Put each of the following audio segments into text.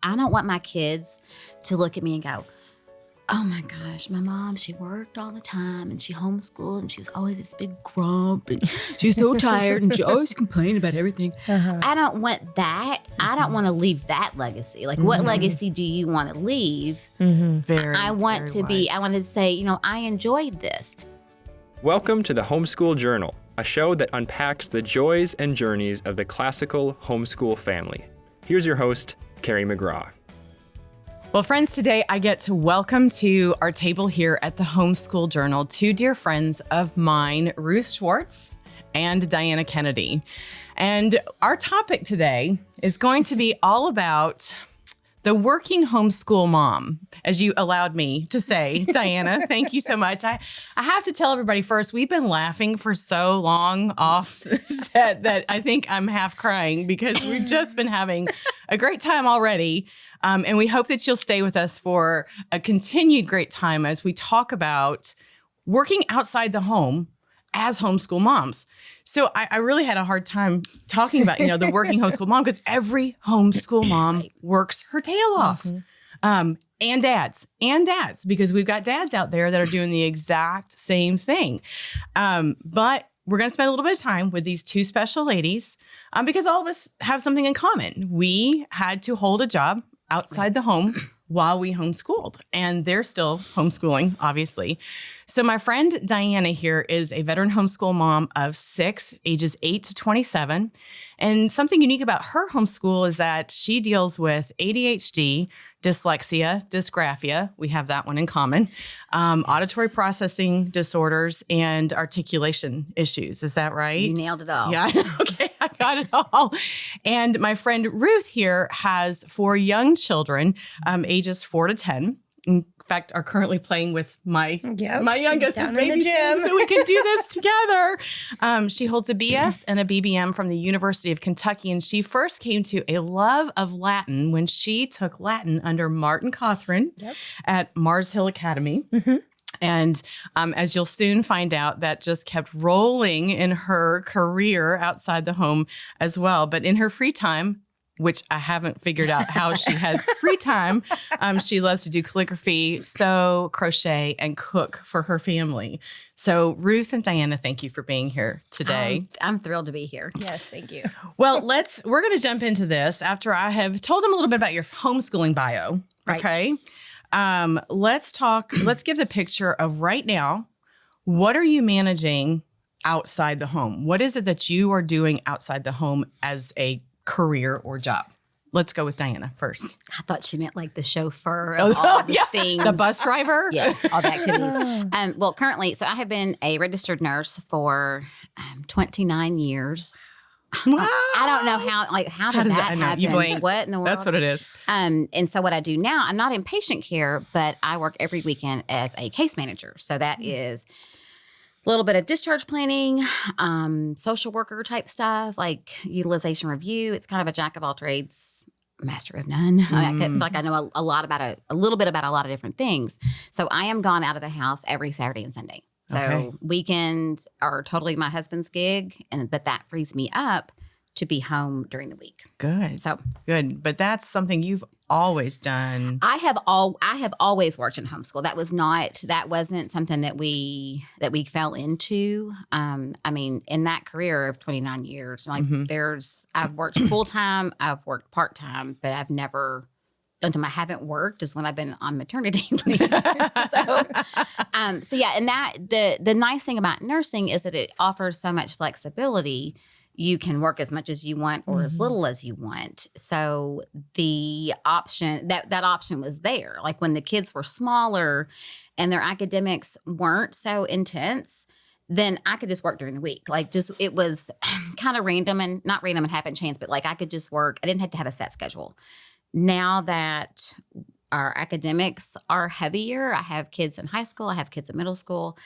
I don't want my kids to look at me and go, oh my gosh, my mom, she worked all the time and she homeschooled and she was always this big grump and she was so tired and she always complained about everything. I don't want that. I don't want to leave that legacy. Like, what legacy do you want to leave? I want to say, I enjoyed this. Welcome to the Homeschool Journal, a show that unpacks the joys and journeys of the classical homeschool family. Here's your host, Carrie McGraw. Well, friends, today I get to welcome to our table here at the Homeschool Journal two dear friends of mine, Ruth Schwartz and Dianna Kennedy. And our topic today is going to be all about the working homeschool mom, as you allowed me to say. Dianna, thank you so much. I have to tell everybody first, we've been laughing for so long off set that I think I'm half crying because we've just been having a great time already. And we hope that you'll stay with us for a continued great time as we talk about working outside the home as homeschool moms. So I really had a hard time talking about, the working homeschool mom, because every homeschool mom works her tail off. And dads, because we've got dads out there that are doing the exact same thing. But we're going to spend a little bit of time with these two special ladies because all of us have something in common. We had to hold a job outside the home while we homeschooled, and they're still homeschooling, obviously. So my friend Dianna here is a veteran homeschool mom of 6, ages 8 to 27. And something unique about her homeschool is that she deals with ADHD, dyslexia, dysgraphia, we have that one in common, auditory processing disorders, and articulation issues. Is that right? You nailed it all. Yeah, okay, I got it all. And my friend Ruth here has 4 young children, ages 4 to 10. In fact, are currently playing with my youngest down is in the gym, so we can do this together. She holds a BS and a BBM from the University of Kentucky, and she first came to a love of Latin when she took Latin under Martin Cothran at Mars Hill Academy. And as you'll soon find out, that just kept rolling in her career outside the home as well. But in her free time, which I haven't figured out how she has free time, she loves to do calligraphy, sew, crochet, and cook for her family. So Ruth and Dianna, thank you for being here today. I'm thrilled to be here. Yes, thank you. Well, we're going to jump into this after I have told them a little bit about your homeschooling bio. Right. Okay. Let's give the picture of right now. What are you managing outside the home? What is it that you are doing outside the home as a career or job? Let's go with Dianna first. I thought she meant like the chauffeur of all the things. The bus driver? Yes, all the activities. Well, currently, so I have been a registered nurse for 29 years. Wow. I don't know how did that happen? You blinked. What in the world? That's what it is. And so what I do now, I'm not in patient care, but I work every weekend as a case manager. So that is a little bit of discharge planning, social worker type stuff, like utilization review. It's kind of a jack of all trades, master of none. I know a little bit about a lot of different things. So I am gone out of the house every Saturday and Sunday. So weekends are totally my husband's gig, but that frees me up to be home during the week. Good. So good. But that's something you've always done. I have always worked in homeschool. That wasn't something that we fell into. In that career of 29 years, I've worked full time, I've worked part time, but I've never. Until I haven't worked is when I've been on maternity leave. And the nice thing about nursing is that it offers so much flexibility. You can work as much as you want or as little as you want. So the option, that option was there. Like when the kids were smaller and their academics weren't so intense, then I could just work during the week. It was kind of random and not random and happen chance, but I could just work. I didn't have to have a set schedule. Now that our academics are heavier, I have kids in high school, I have kids in middle school,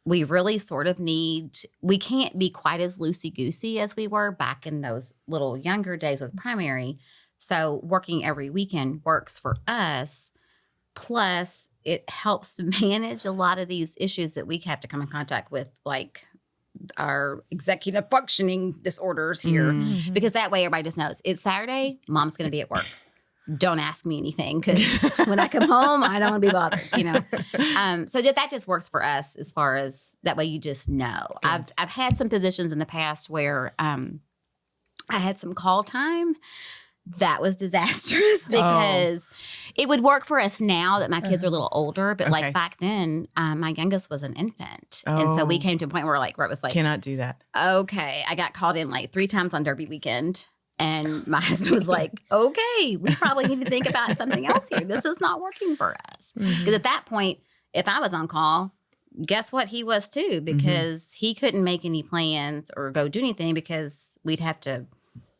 we really sort of we can't be quite as loosey-goosey as we were back in those little younger days with primary. So working every weekend works for us. Plus, it helps to manage a lot of these issues that we have to come in contact with, like our executive functioning disorders here. Because that way everybody just knows it's Saturday, mom's going to be at work. don't ask me anything because when I come home, I don't want to be bothered, you know? So that just works for us as far as that way you just know. Good. I've had some positions in the past where I had some call time. That was disastrous because it would work for us now that my kids are a little older. But like back then, my youngest was an infant. And so we came to a point where it was like. Cannot do that. Okay. I got called in like 3 times on Derby weekend. And my husband was like, okay, we probably need to think about something else here. This is not working for us. Because at that point, if I was on call, guess what? He was too, because he couldn't make any plans or go do anything because we'd have to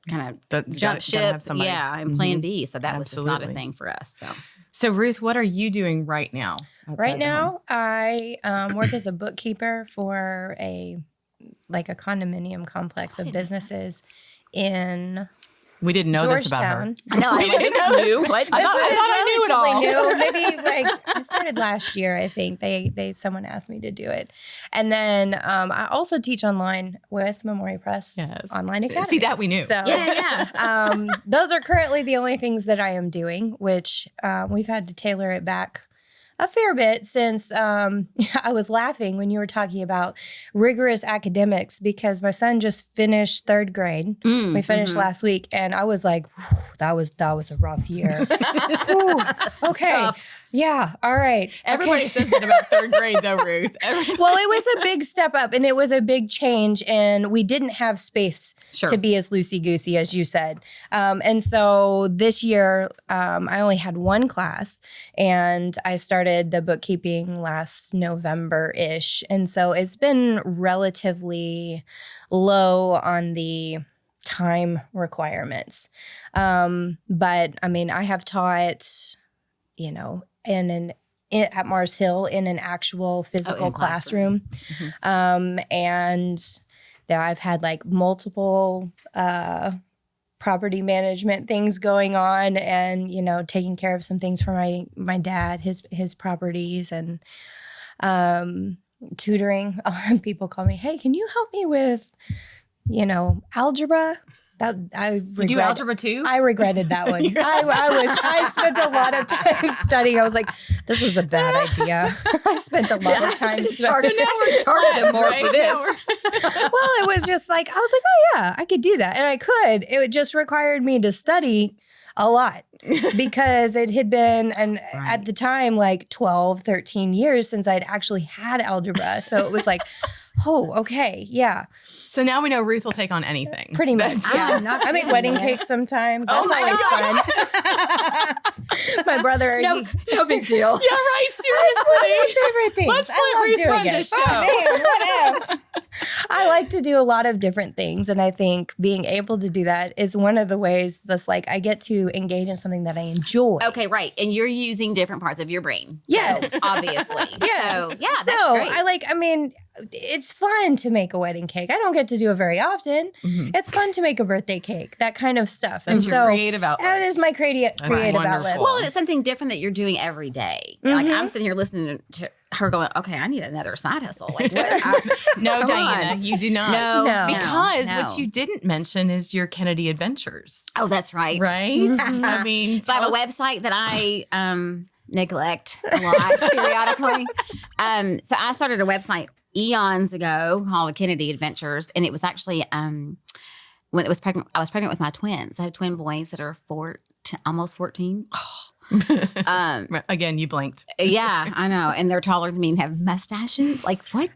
kind of jump ship. And plan B. So that was just not a thing for us. So Ruth, what are you doing right now? Right now, I work as a bookkeeper for a condominium complex of businesses in We didn't know this about her. Georgetown. No, I didn't know this. I thought I knew it all. New. Maybe I started last year. I think someone asked me to do it, and then I also teach online with Memoria Press Online Academy. See, that we knew. So those are currently the only things that I am doing, which we've had to tailor it back a fair bit since I was laughing when you were talking about rigorous academics because my son just finished 3rd grade. We finished last week, and I was like, that was a rough year. Okay. Yeah. All right. Everybody says that about 3rd grade, though, Ruth. Well, it was a big step up, and it was a big change, and we didn't have space to be as loosey-goosey as you said. And so this year, I only had 1 class, and I started the bookkeeping last November-ish. And so it's been relatively low on the time requirements. But, I mean, I have taught, at Mars Hill in an actual physical classroom. And there I've had multiple property management things going on and, taking care of some things for my dad, his properties and tutoring. People call me, hey, can you help me with, algebra? You do algebra too? I regretted that one. I spent a lot of time studying. I was like, this is a bad idea. I spent a lot of time studying. Charge more for this. Well, it was just I was like, oh yeah, I could do that. And I could. It just required me to study a lot because it had been, at the time, 12, 13 years since I'd actually had algebra. So it was oh, okay, yeah. So now we know Ruth will take on anything. Pretty much, yeah. I make wedding cakes sometimes. That's always fun. My brother. No big deal. Yeah, right, seriously. That's one of my favorite things. Let's let Ruth run the show. Oh, man, what if? I like to do a lot of different things, and I think being able to do that is one of the ways that's I get to engage in something that I enjoy. Okay, right. And you're using different parts of your brain. Yes. So, obviously. Yes. So, that's great. It's fun to make a wedding cake. I don't get to do it very often. It's fun to make a birthday cake, that kind of stuff. And so creative outlet. That is my creative outlet. Well, it's something different that you're doing every day. I'm sitting here listening to her going, okay, I need another side hustle. What? No, Dianna, you do not. No. Because what you didn't mention is your Kennedy Adventures. Oh, that's right. Right? I mean, so I have a website that I neglect a lot periodically. So I started a website eons ago called the Kennedy Adventures, and it was actually when I was pregnant with my twins. I have twin boys that are almost 14. Again, you blinked. Yeah, I know. And they're taller than me and have mustaches. What?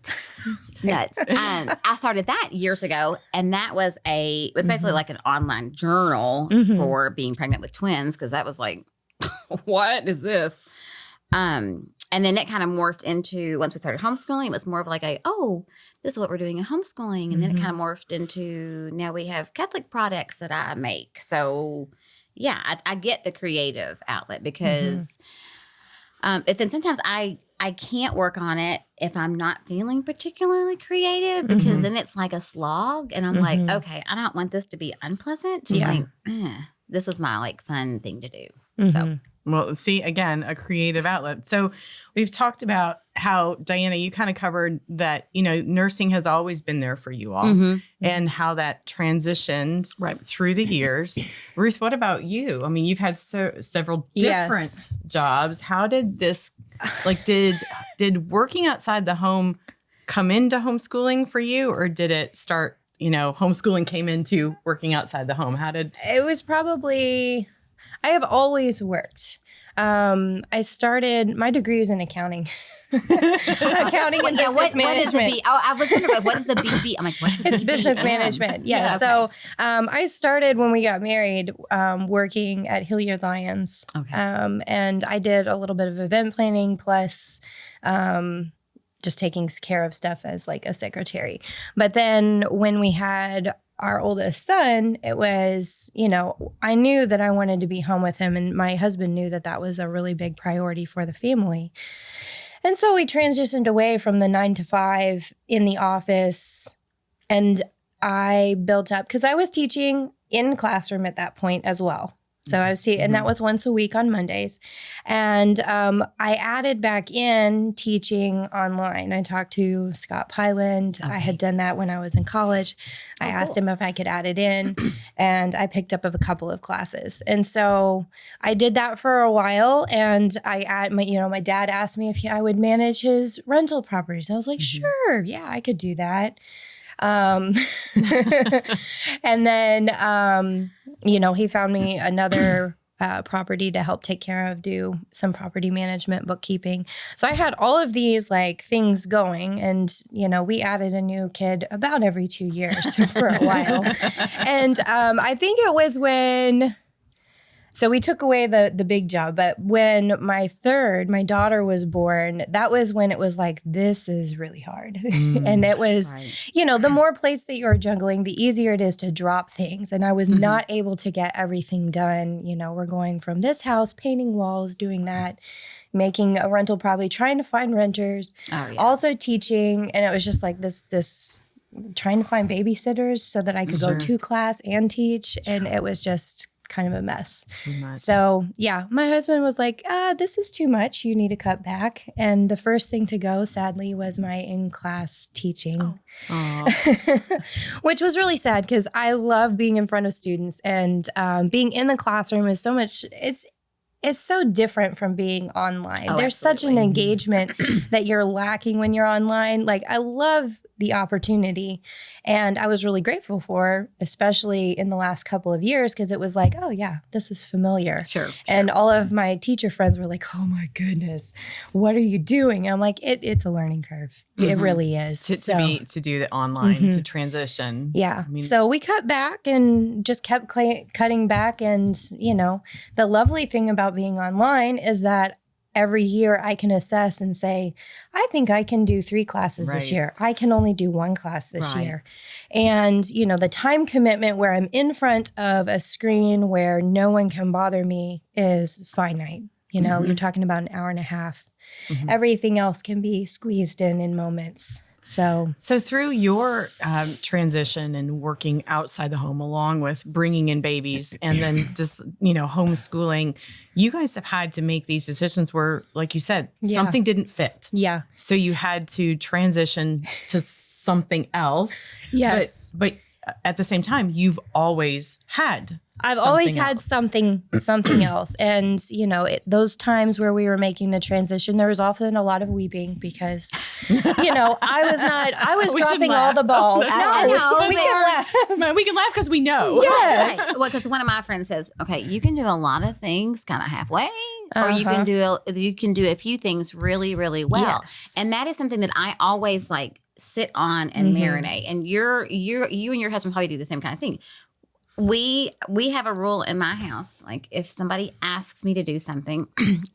It's nuts. I started that years ago, and that was it was basically an online journal for being pregnant with twins, because that was what is this? And then it kind of morphed into, once we started homeschooling, it was more of this is what we're doing in homeschooling. And then it kind of morphed into, now we have Catholic products that I make. So yeah, I get the creative outlet because but then sometimes I can't work on it if I'm not feeling particularly creative, because then it's like a slog. And I'm like, okay, I don't want this to be unpleasant. Yeah. This was my fun thing to do. So. Well, see, again, a creative outlet. So we've talked about how, Dianna, you kind of covered that, nursing has always been there for you all and how that transitioned through the years. Ruth, what about you? I mean, you've had several different jobs. How did this, did working outside the home come into homeschooling for you, or did it start, homeschooling came into working outside the home? It was probably, I have always worked. I started, my degree was in accounting. Accounting and business management. I was wondering, what is the BB? I'm like, what's the BB? It's business management. Yeah. Okay. So I started when we got married working at Hilliard Lyons. Okay. And I did a little bit of event planning plus just taking care of stuff as like a secretary. But then when we had our oldest son, it was, I knew that I wanted to be home with him, and my husband knew that that was a really big priority for the family. And so we transitioned away from the 9 to 5 in the office, and I built up, because I was teaching in the classroom at that point as well. So I was and that was once a week on Mondays. And I added back in teaching online. I talked to Scott Pyland. Okay. I had done that when I was in college. I asked him if I could add it in, and I picked up a couple of classes. And so I did that for a while, and my dad asked me if I would manage his rental properties. I was like, sure, yeah, I could do that. And then, he found me another property to help take care of, do some property management, bookkeeping. So I had all of these things going, and, we added a new kid about every 2 years for a while. And I think it was so we took away the big job, but when my daughter was born, that was when it was like, this is really hard. And it was, the more plates that you're juggling, the easier it is to drop things. And I was not able to get everything done. We're going from this house, painting walls, doing that, making a rental, probably trying to find renters, also teaching. And it was just like this trying to find babysitters so that I could go to class and teach. And it was just kind of a mess. So yeah, my husband was like, this is too much. You need to cut back. And the first thing to go, sadly, was my in-class teaching, which was really sad because I love being in front of students, and being in the classroom is so much, it's so different from being online. There's such an engagement that you're lacking when you're online. Like, I love the opportunity, and I was really grateful for, especially in the last couple of years, because it was like, oh yeah, this is familiar. Sure. And all of my teacher friends were like, oh my goodness, what are you doing? I'm like, it's a learning curve. It really is. To do the online, to transition. Yeah. So we cut back and just kept cutting back. And, the lovely thing about being online is that every year I can assess and say, I think I can do 3 classes this year. I can only do 1 class this year. And, the time commitment where I'm in front of a screen where no one can bother me is finite. You're talking about an hour and a half. Everything else can be squeezed in moments. So through your transition and working outside the home, along with bringing in babies and then just, homeschooling, you guys have had to make these decisions where, like you said, something didn't fit. Yeah. So you had to transition to something else. Yes. But at the same time, you've always had I've always had something else. And, those times where we were making the transition, there was often a lot of weeping because, I was dropping all the balls. We can laugh. We can laugh because we know. Yes. Right. Well, because one of my friends says, okay, you can do a lot of things kind of halfway, or you can do a few things really, really well. Yes. And that is something that I always sit on and marinate. And you and your husband probably do the same kind of thing. We have a rule in my house. Like, if somebody asks me to do something,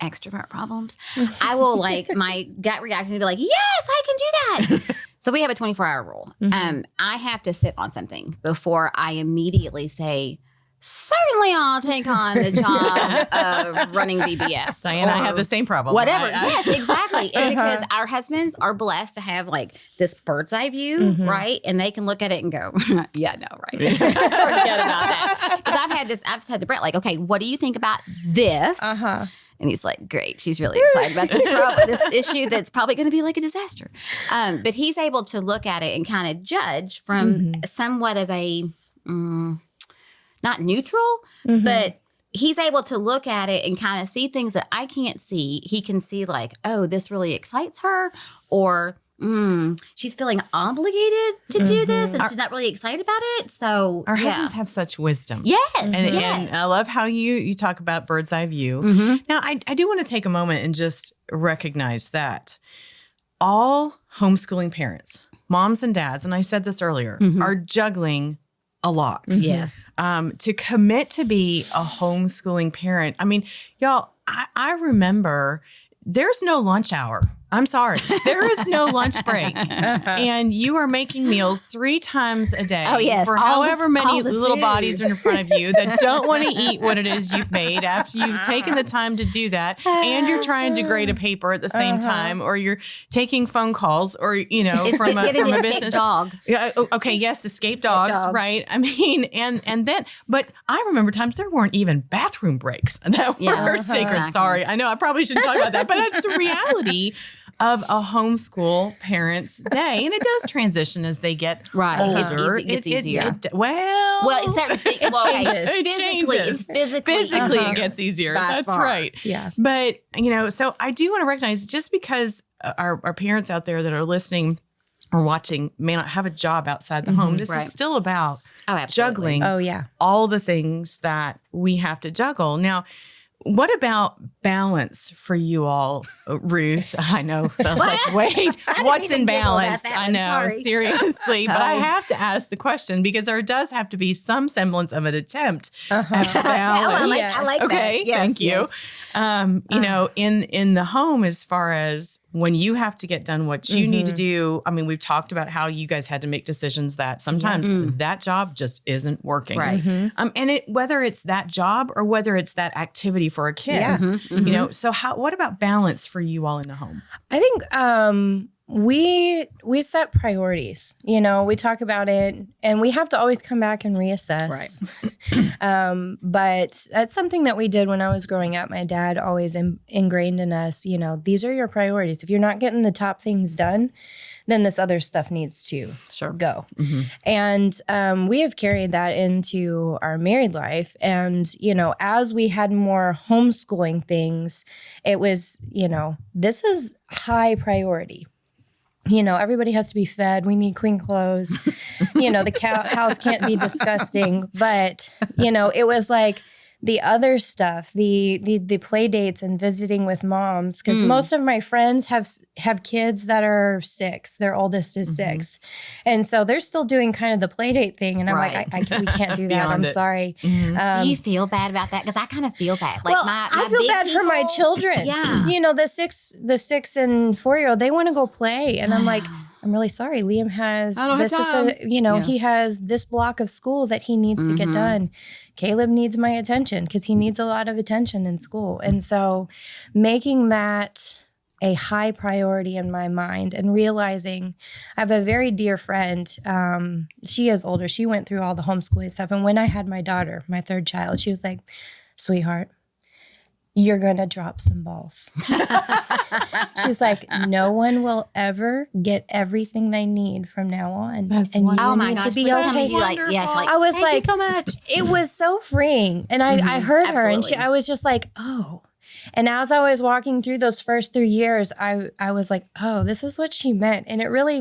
extrovert problems, I will my gut reaction to be like, yes, I can do that. So we have a 24-hour rule. I have to sit on something before I immediately say, certainly I'll take on the job of running VBS. Dianna and I have the same problem. Whatever. Yes, exactly. And because our husbands are blessed to have this bird's eye view, right? And they can look at it and go, yeah, no, right. Forget about that. Because I've said to Brett, okay, what do you think about this? And he's like, great. She's really excited about this issue that's probably going to be like a disaster. But he's able to look at it and kind of judge from somewhat of a, not neutral, but he's able to look at it and kind of see things that I can't see. He can see like, oh, this really excites her, or she's feeling obligated to do this and she's not really excited about it. So our husbands have such wisdom. Yes. And I love how you talk about bird's eye view. Now, I do want to take a moment and just recognize that all homeschooling parents, moms and dads, and I said this earlier, are juggling a lot. Yes. To commit to be a homeschooling parent. I mean, y'all, I remember there's no lunch hour. I'm sorry. There is no lunch break. And you are making meals 3 times a day for however many little bodies are in front of you that don't want to eat what it is you've made after you've taken the time to do that. And you're trying to grade a paper at the same time, or you're taking phone calls, or, from a business dog. Yeah. Okay. Yes. Escape dogs. Right. I mean, and then, but I remember times there weren't even bathroom breaks that were sacred. Exactly. Sorry. I know I probably shouldn't talk about that, but that's the reality of a homeschool parent's day. And it does transition as they get older. It gets easier. It changes. Physically, it gets easier. That's right. Yeah. But, so I do want to recognize, just because our parents out there that are listening or watching may not have a job outside the home, this is still about juggling all the things that we have to juggle. Now, what about balance for you all, Ruth? I know. Wait, what's in balance? I know, seriously. But I have to ask the question because there does have to be some semblance of an attempt at balance. I like okay, that. Yes, thank you. In the home, as far as when you have to get done what you need to do, I mean, we've talked about how you guys had to make decisions that sometimes that job just isn't working. Right. And whether it's that job or whether it's that activity for a kid, so what about balance for you all in the home? I think we set priorities. We talk about it, and we have to always come back and reassess. Right. But that's something that we did when I was growing up. My dad always ingrained in us, these are your priorities. If you're not getting the top things done, then this other stuff needs to go. And we have carried that into our married life. And, as we had more homeschooling things, it was, this is high priority. Everybody has to be fed. We need clean clothes. The house can't be disgusting. But, it was like the other stuff, the play dates and visiting with moms, because most of my friends have kids that are 6. Their oldest is 6. And so they're still doing kind of the play date thing. And I'm like, we can't do that. I'm sorry. Do you feel bad about that? Because I kind of feel bad. Like I feel bad for my children. Yeah. The 6 and 4-year-old, they want to go play. And I'm like, I'm really sorry. Liam has he has this block of school that he needs to get done. Caleb needs my attention because he needs a lot of attention in school. And so making that a high priority in my mind and realizing I have a very dear friend. She is older. She went through all the homeschooling stuff. And when I had my daughter, my 3rd child, she was like, sweetheart, you're going to drop some balls. She's like, no one will ever get everything they need from now on. That's and wonderful. Oh my gosh, to be please tell okay. me you I was thank you so much. It was so freeing. And I heard her and I was just like, oh. And as I was walking through those first 3 years, I was like, oh, this is what she meant. And it really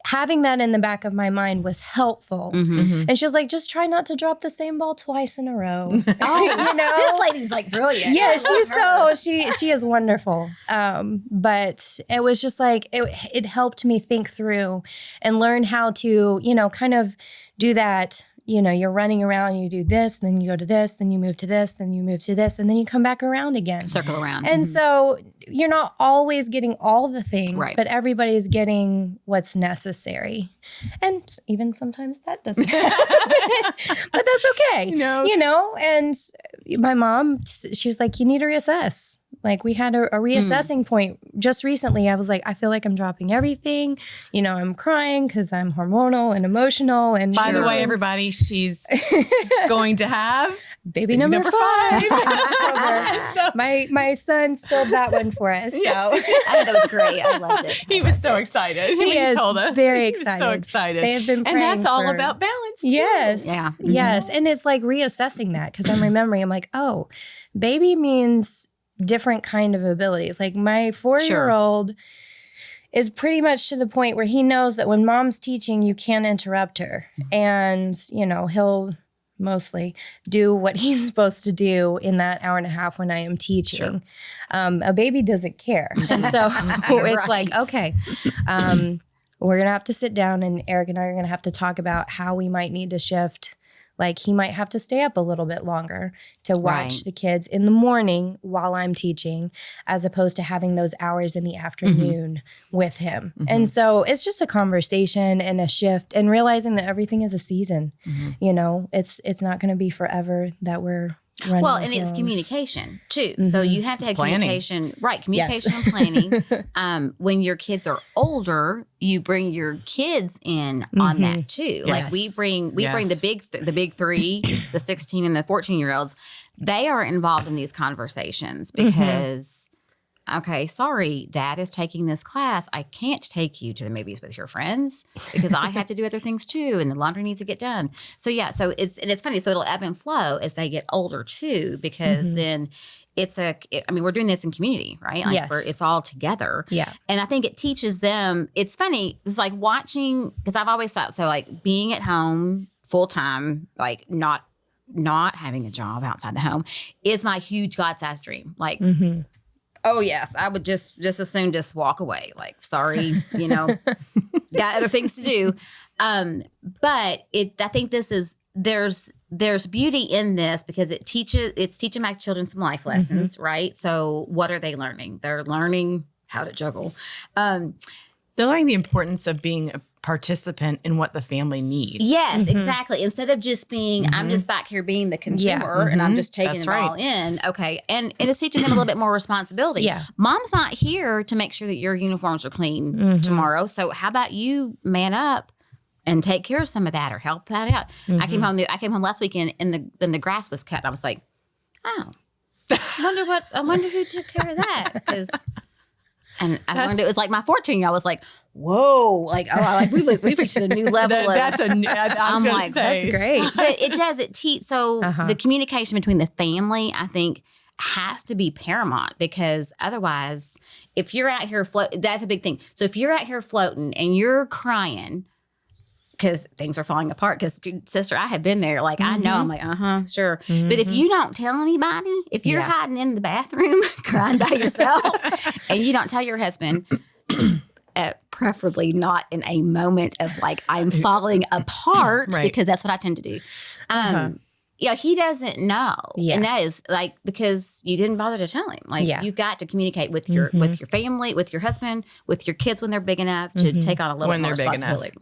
having that in the back of my mind was helpful. And she was like, just try not to drop the same ball twice in a row. This lady's brilliant. Yeah, she is wonderful. But it was just it helped me think through and learn how to, kind of do that. You're running around, you do this, then you go to this, then you move to this, then you move to this, and then you come back around again. Circle around. And so you're not always getting all the things, right, but everybody's getting what's necessary. And even sometimes that doesn't happen. But that's okay. And my mom, she was like, you need to reassess. Like we had a reassessing point just recently. I was like, I feel like I'm dropping everything. You know, I'm crying because I'm hormonal and emotional. And by the way, everybody, she's going to have baby number 5. So, my son spilled that one for us. So I thought that was great. I loved it. He was so excited. He is told us. very He was excited. so excited. They have been praying and that's all for- about balance too. Yes. Yeah. Yes. And it's like reassessing that because I'm remembering, I'm like, oh, baby means different kind of abilities. Like my 4-year-old is pretty much to the point where he knows that when mom's teaching, you can't interrupt her. And, you know, he'll mostly do what he's supposed to do in that hour and a half when I am teaching. A baby doesn't care. And so it's like, okay, we're going to have to sit down and Eric and I are going to have to talk about how we might need to shift. Like he might have to stay up a little bit longer to watch the kids in the morning while I'm teaching, as opposed to having those hours in the afternoon with him. And so it's just a conversation and a shift and realizing that everything is a season. You know, it's not going to be forever that we're running. Well, and with it's those. communication too. So you have to have planning. communication, right? Communication and planning. When your kids are older, you bring your kids in on that too. Like we bring the big 3, the 16 and the 14-year-olds. They are involved in these conversations because. Okay, sorry, Dad is taking this class. I can't take you to the movies with your friends because I have to do other things too, and the laundry needs to get done. So it's funny. So it'll ebb and flow as they get older too, because then we're doing this in community, right? Like it's all together. Yeah. And I think it teaches them, it's funny, it's like watching, because I've always thought, so like being at home full time, like not having a job outside the home is my huge God-sized dream. Like, oh yes, I would just as soon just walk away. Like, sorry, you know, got other things to do. But I think there's beauty in this because it's teaching my children some life lessons, right? So what are they learning? They're learning how to juggle. They're learning the importance of being a participant in what the family needs. Yes, exactly. Instead of just being, I'm just back here being the consumer and I'm just taking it all in. Okay. And it's teaching them a little bit more responsibility. Yeah. Mom's not here to make sure that your uniforms are clean tomorrow. So how about you man up and take care of some of that or help that out? I came home last weekend and the grass was cut. I was like, oh, I wonder who took care of that. And I learned it was like my 14. I was like, whoa, like, oh, like we've reached a new level. That's great. But it does, the communication between the family, I think, has to be paramount because otherwise, if you're out here that's a big thing. So if you're out here floating and you're crying because things are falling apart, because sister, I have been there. Like, I know, I'm like, sure. But if you don't tell anybody, if you're hiding in the bathroom crying by yourself and you don't tell your husband, preferably not in a moment of like, I'm falling apart, because that's what I tend to do. Yeah, he doesn't know. Yeah. And that is like, because you didn't bother to tell him. Like, you've got to communicate with your family, with your husband, with your kids when they're big enough to take on a little more responsibility.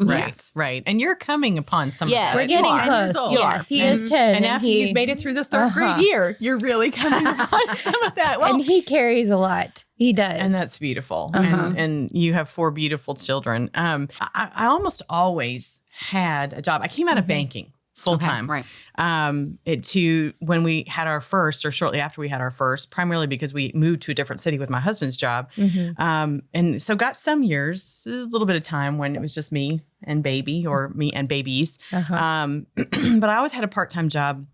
Right. And you're coming upon some of that. We're getting close. Yes, he is 10. And after you've made it through the third grade year, you're really coming upon some of that. Well, and he carries a lot. He does. And that's beautiful. And you have 4 beautiful children. I almost always had a job. I came out of banking. Full time, right? When we had our first, or shortly after we had our first, primarily because we moved to a different city with my husband's job, and so got some years, a little bit of time when it was just me and baby, or me and babies. But I always had a part-time job,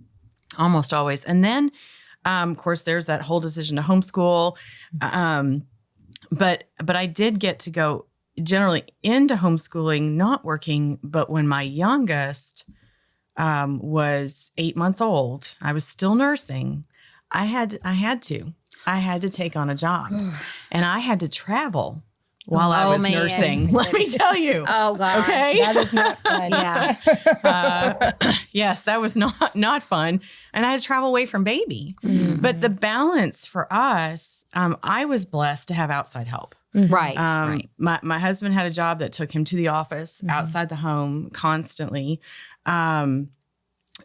almost always, and then, of course, there's that whole decision to homeschool. But I did get to go generally into homeschooling, not working, but when my youngest was 8 months old, I was still nursing. I had to take on a job, and I had to travel while I was nursing. Let me tell you. Oh God. Okay. That is not fun. Yes, that was not fun. And I had to travel away from baby. But the balance for us, I was blessed to have outside help. Right. My husband had a job that took him to the office outside the home constantly.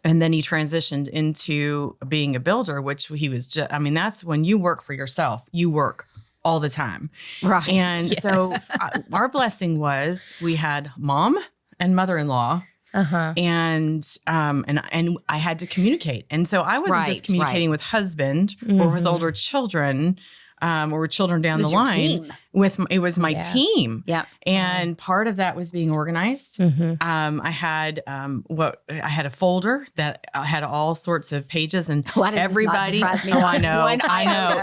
And then he transitioned into being a builder, which he was just, that's when you work for yourself, you work all the time. Right. And so our blessing was we had mom and mother-in-law. And I had to communicate. And so I wasn't just communicating with husband or with older children, or with children down the line. Team. It was my team. Yep. And part of that was being organized. I had a folder that had all sorts of pages, and everybody. I know.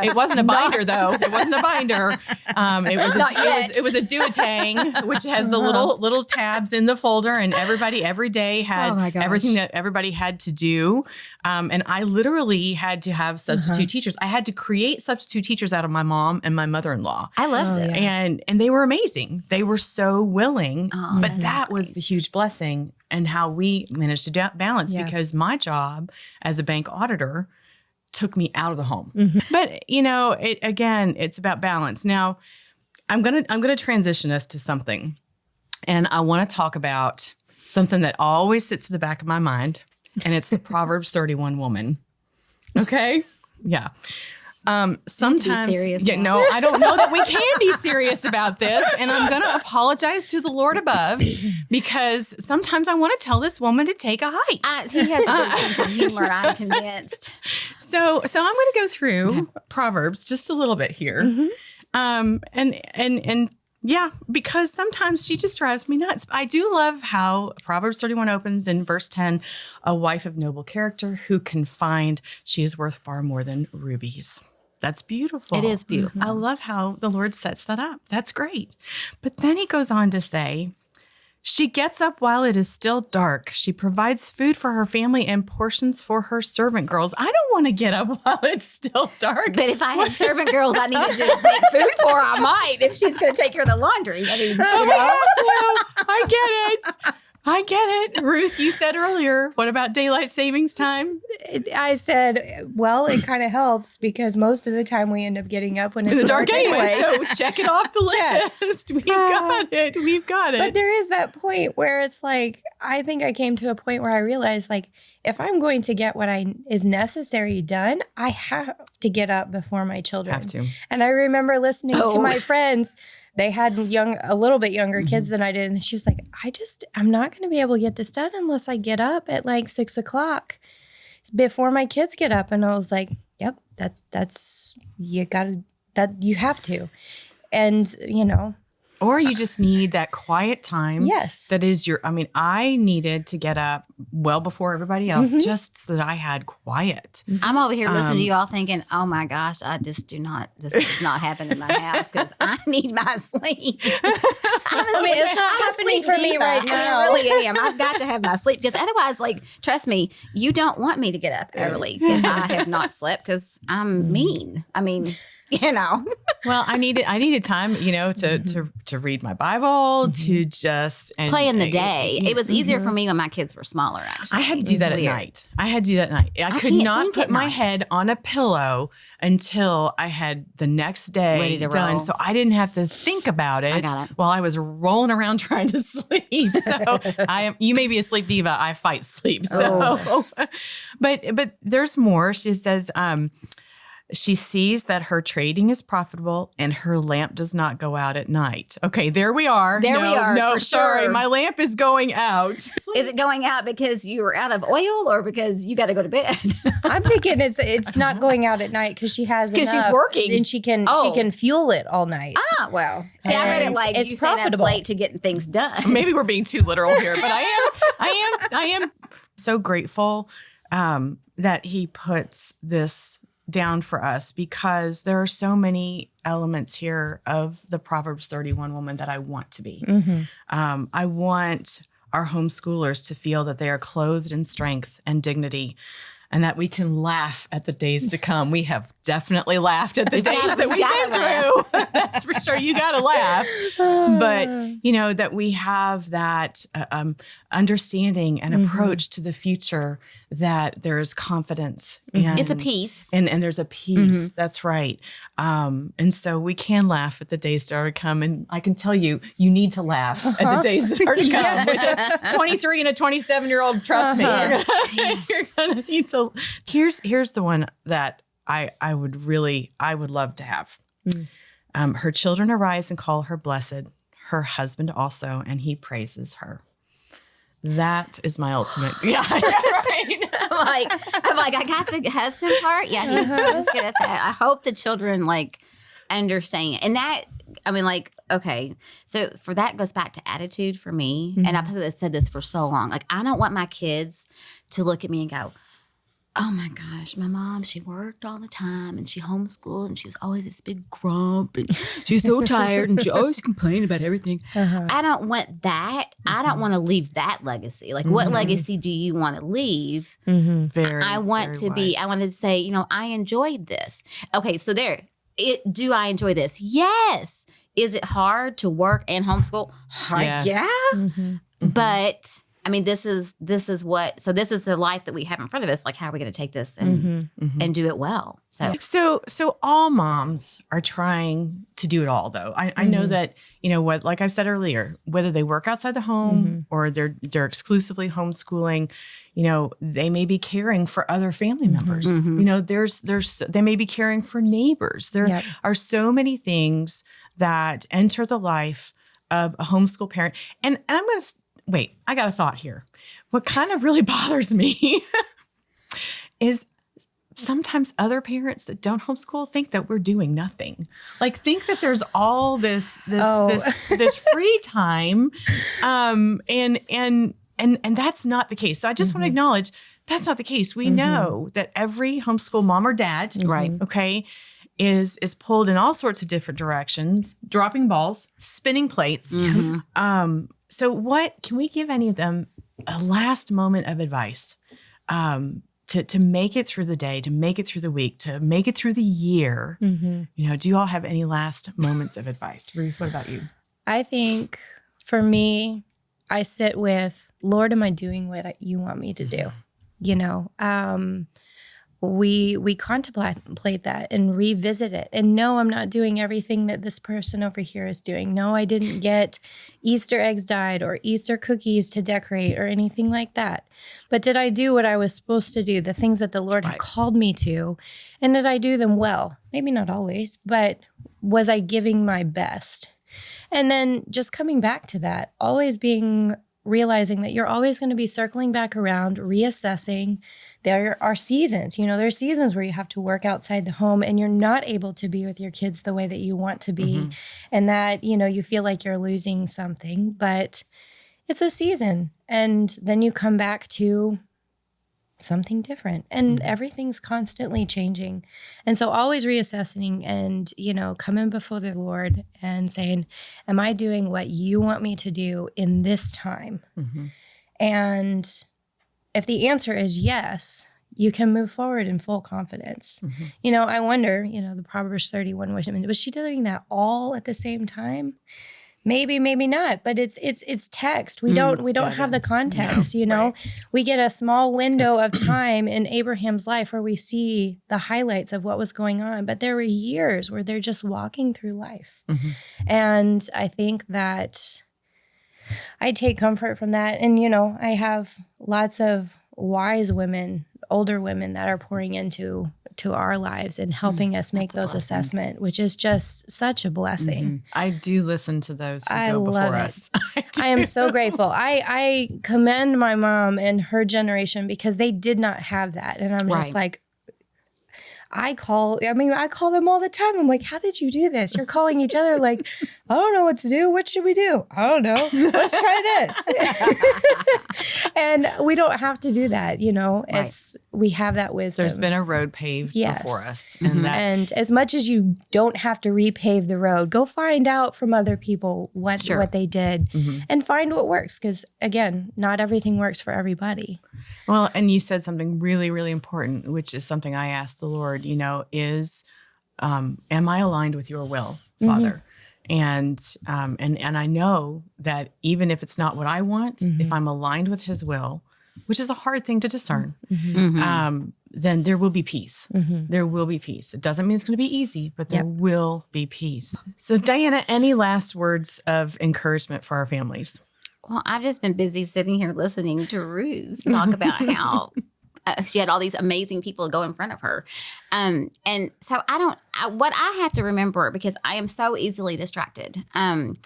It wasn't a binder though. It wasn't a binder. It was a duotang, which has the little tabs in the folder, and everybody every day had everything that everybody had to do. And I literally had to have substitute teachers. I had to create substitute teachers out of my mom and my mother-in-law. I love this. And they were amazing. They were so willing. But that was the huge blessing, and how we managed to balance, because my job as a bank auditor took me out of the home. But it's about balance. Now, I'm gonna transition us to something, and I want to talk about something that always sits in the back of my mind, and it's the Proverbs 31 woman. Okay, yeah. Sometimes, no, I don't know that we can be serious about this, and I'm going to apologize to the Lord above, because sometimes I want to tell this woman to take a hike. He has a good sense of humor, I'm convinced. So I'm going to go through Proverbs just a little bit here, because sometimes she just drives me nuts. I do love how Proverbs 31 opens in verse 10, a wife of noble character who can find she is worth far more than rubies. That's beautiful. It is beautiful. I love how the Lord sets that up. That's great. But then he goes on to say, she gets up while it is still dark. She provides food for her family and portions for her servant girls. I don't want to get up while it's still dark. But if I had servant girls I needed to make food for, I might, if she's going to take care of the laundry. I get it. Ruth, you said earlier, what about daylight savings time? I said, well, it kind of helps, because most of the time we end up getting up when it's dark anyway. So check it off the list. We've got it. But there is that point where it's like, I think I came to a point where I realized, like, if I'm going to get what is necessary done, I have to get up before my children. Have to. And I remember listening to my friends. They had a little bit younger kids than I did. And she was like, I'm not going to be able to get this done unless I get up at like 6 o'clock before my kids get up. And I was like, yep, you have to. And, or you just need that quiet time. Yes. That is I needed to get up well before everybody else, just so that I had quiet. I'm over here listening to you all thinking, oh my gosh, this does not happen in my house, because I need my sleep. It's not happening for me right now. I really am. I've got to have my sleep, because otherwise, like, trust me, you don't want me to get up early if I have not slept, because I'm mean. Well, I needed time, to read my Bible, to just play in the day. It was easier for me when my kids were smaller, actually. I had to do that at night. I could not put my head on a pillow until I had the next day done. So I didn't have to think about it while I was rolling around trying to sleep. So you may be a sleep diva. I fight sleep. So, but there's more. She says, she sees that her trading is profitable and her lamp does not go out at night. Okay, there we are. No, sorry, my lamp is going out. Is it going out because you were out of oil, or because you got to go to bed? I'm thinking it's not going out at night because she has enough, she's working and she can fuel it all night. Ah, well, see, I read it like it's profitable. Late to getting things done. Maybe we're being too literal here, but I am so grateful that he puts this down for us, because there are so many elements here of the Proverbs 31 woman that I want to be. I want our homeschoolers to feel that they are clothed in strength and dignity, and that we can laugh at the days to come. We have definitely laughed at the days that we've been through. That's for sure. You got to laugh. But, that we have that understanding and approach to the future that there's confidence. And, it's a peace. And there's a peace. That's right. And so we can laugh at the days that are to come. And I can tell you, you need to laugh at the days that are to come. With a 23 and a 27-year-old, trust me. You're gonna need to. Here's the one that I would love to have. Her children arise and call her blessed, her husband also, and he praises her. That is my ultimate. Yeah, right. I'm like, I got the husband part. Yeah, he's good at that. I hope the children understand. And that, okay. So for that goes back to attitude for me. And I've said this for so long. I don't want my kids to look at me and go, oh my gosh, my mom, she worked all the time and she homeschooled and she was always this big grump and she was so tired and she always complained about everything. I don't want that. I don't want to leave that legacy. What legacy do you want to leave? I want to say, I enjoyed this. Okay, so do I enjoy this? Yes. Is it hard to work and homeschool? Yes. Yeah. But this is the life that we have in front of us. How are we going to take this and do it well? So all moms are trying to do it all, though. I know that, like I've said earlier, whether they work outside the home or they're exclusively homeschooling, they may be caring for other family members. They may be caring for neighbors. There are so many things that enter the life of a homeschool parent. And I'm going to wait, I got a thought here. What kind of really bothers me is sometimes other parents that don't homeschool think that we're doing nothing. Think that there's all this free time. And that's not the case. So I just want to acknowledge that's not the case. We know that every homeschool mom or dad, okay, is pulled in all sorts of different directions, dropping balls, spinning plates. So what can we give any of them a last moment of advice to make it through the day, to make it through the week, to make it through the year? Do you all have any last moments of advice? Ruth, what about you? I think for me, I sit with, Lord, am I doing what you want me to do? We contemplate that and revisit it. And no, I'm not doing everything that this person over here is doing. No, I didn't get Easter eggs dyed or Easter cookies to decorate or anything like that. But did I do what I was supposed to do, the things that the Lord had called me to? And did I do them well? Maybe not always, but was I giving my best? And then just coming back to that, realizing that you're always going to be circling back around, reassessing. There are seasons, there's seasons where you have to work outside the home and you're not able to be with your kids the way that you want to be. And that, you feel like you're losing something, but it's a season. And then you come back to something different and everything's constantly changing. And so always reassessing and, coming before the Lord and saying, am I doing what you want me to do in this time? And if the answer is yes, you can move forward in full confidence. I wonder, the Proverbs 31 woman, was she doing that all at the same time? Maybe, maybe not, but it's text. We don't have the context, We get a small window of time in Abraham's life where we see the highlights of what was going on, but there were years where they're just walking through life. And I think that I take comfort from that. And, I have lots of wise women, older women that are pouring into our lives and helping us make those assessments, which is just such a blessing. I do listen to those who go before us. I am so grateful. I commend my mom and her generation because they did not have that. And I'm just like, I call them all the time. I'm like, how did you do this? You're calling each other like, I don't know what to do. What should we do? I don't know. Let's try this. And we don't have to do that. We have that wisdom. There's been a road paved before us. And as much as you don't have to repave the road, go find out from other people what they did and find what works. Because again, not everything works for everybody. Well, and you said something really, really important, which is something I asked the Lord, is, am I aligned with your will, Father? And I know that even if it's not what I want, if I'm aligned with his will, which is a hard thing to discern, then there will be peace. There will be peace. It doesn't mean it's going to be easy, but there will be peace. So Dianna, any last words of encouragement for our families? Well, I've just been busy sitting here listening to Ruth talk about how she had all these amazing people go in front of her. And so what I have to remember, because I am so easily distracted, and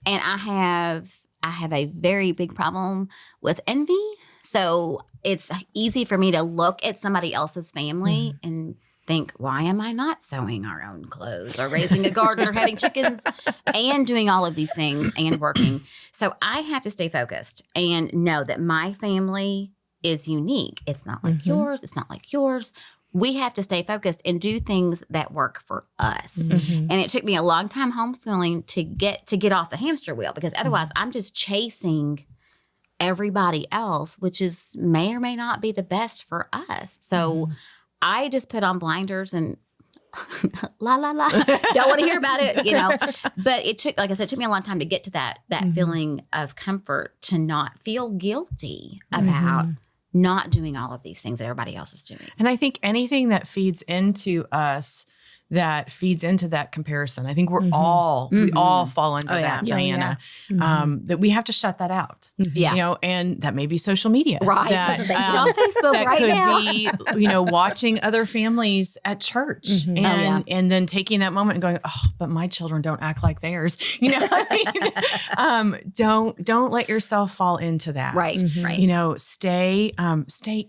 I have a very big problem with envy. So it's easy for me to look at somebody else's family and think, why am I not sewing our own clothes or raising a garden or having chickens and doing all of these things and working? So I have to stay focused and know that my family is unique. It's not like yours. It's not like yours. We have to stay focused and do things that work for us. And it took me a long time homeschooling to get off the hamster wheel, because otherwise I'm just chasing everybody else, which may or may not be the best for us. So I just put on blinders and la la la. Don't want to hear about it, But it took, like I said, it took me a long time to get to that feeling of comfort, to not feel guilty about not doing all of these things that everybody else is doing. And I think anything that feeds into us, that feeds into that comparison. I think we all fall into that, Dianna, that we have to shut that out. And that may be social media. Right. That, on Facebook that right could now. be, watching other families at church and then taking that moment and going, oh, but my children don't act like theirs. Don't let yourself fall into that. Right. Right. Stay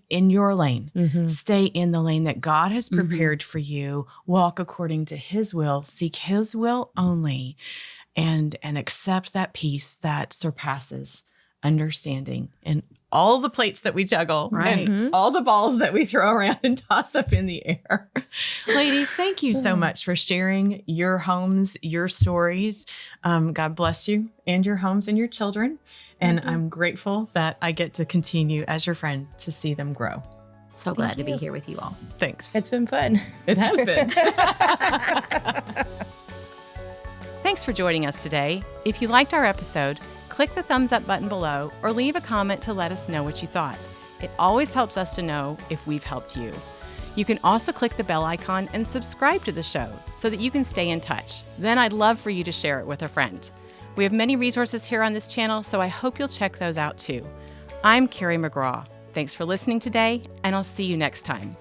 in your lane. Stay in the lane that God has prepared for you. Walk according to his will, seek his will only, and accept that peace that surpasses understanding. And all the plates that we juggle, and all the balls that we throw around and toss up in the air. Ladies, thank you so much for sharing your homes, your stories. God bless you and your homes and your children. And I'm grateful that I get to continue as your friend to see them grow. So glad to be here with you all. Thanks. It's been fun. It has been. Thanks for joining us today. If you liked our episode, click the thumbs up button below or leave a comment to let us know what you thought. It always helps us to know if we've helped you. You can also click the bell icon and subscribe to the show so that you can stay in touch. Then I'd love for you to share it with a friend. We have many resources here on this channel, so I hope you'll check those out too. I'm Carrie McGraw. Thanks for listening today, and I'll see you next time.